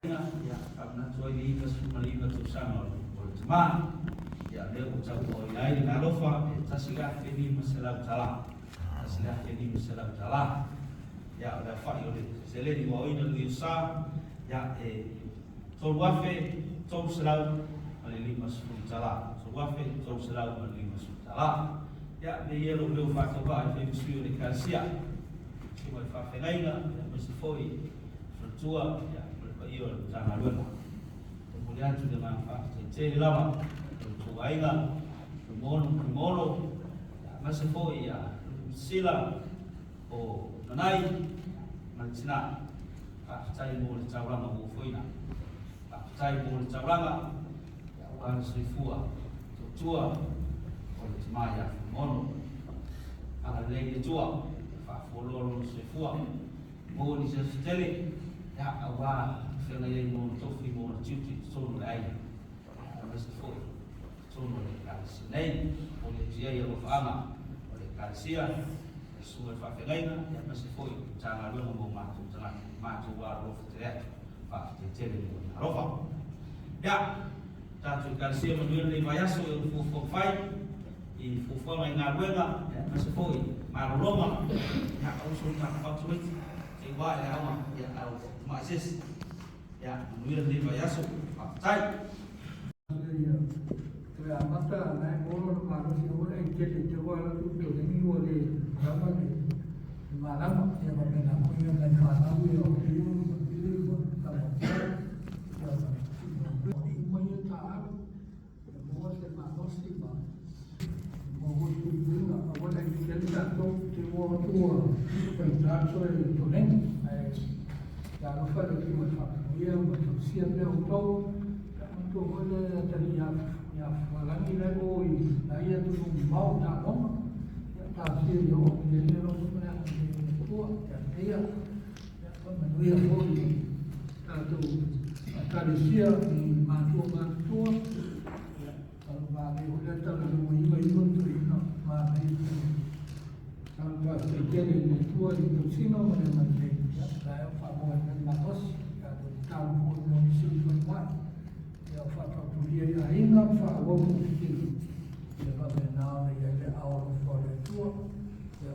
Ya, karena cuy di Malina tu sama cuma ya dia ucap oleh nalofa tasirah ini masalah salah tasirah ini masalah salah ya ada fa'il sele di bawah ini yusa ya solwafe tol selalu malili masuk salah solwafe tol selalu malili masuk salah ya dia lu faktor bah itu mesti dikasih cuma faktor lainnya mesti foi berjuang ya iyo jangan lupa kemudian sudah manfaat cecil lama cuai lah mono masih foi ya sila o nanai mancina cai mul cawlang mau foi na cai mul cawlang ya wan sifua cua oleh semaya mono ala lagi cua fa follow sifua mau di sini ya awal Kena yang mau tofi mau cuci solo lain, mesti foi solo kalsi lain oleh dia yang berfaham oleh kalsia semua faktor lain yang mesti foi jangan lupa mau masuk jangan masuk warof tidak pak jadi warof ya tak juga kalsia menurut lima yaso yang fufai i fufai ngaruenga ya mesti foi maruloma ya usul tak faktor itu iwa ya ama ya au masis ya menurut lima yaso cai mata naik orang manusia orang jadi jawab itu dengan wali ramai malam yang berbeda punya dan fasa itu itu kalau ini taat bahwa manusia bahwa itu apa yang kita tahu semua tua pencaso itu nih jangan lupa lagi dia manusia dia untuk boleh tadi ya malangi lego ia tu mau tak mau tak sih yo jadi orang sebenarnya itu ya dia manusia boleh atau tadi sia di mantu kalau bagi udah terlalu ibu tu mana itu tanpa terjadi itu itu sino mana ya saya favor dengan matos atau tahu pun mesti berbuat ya faktor dia ainda falou que levava na e ele aula fora tua se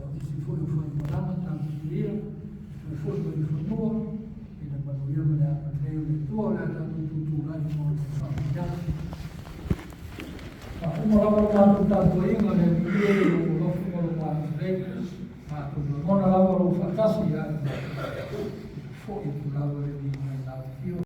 foi o programa tanto dia se foi o novo e da manuia na meio tua lá tanto tudo lá no familiar uma hora tanto aí mas ele não foi uma vez mas o mona lá o fantástico foi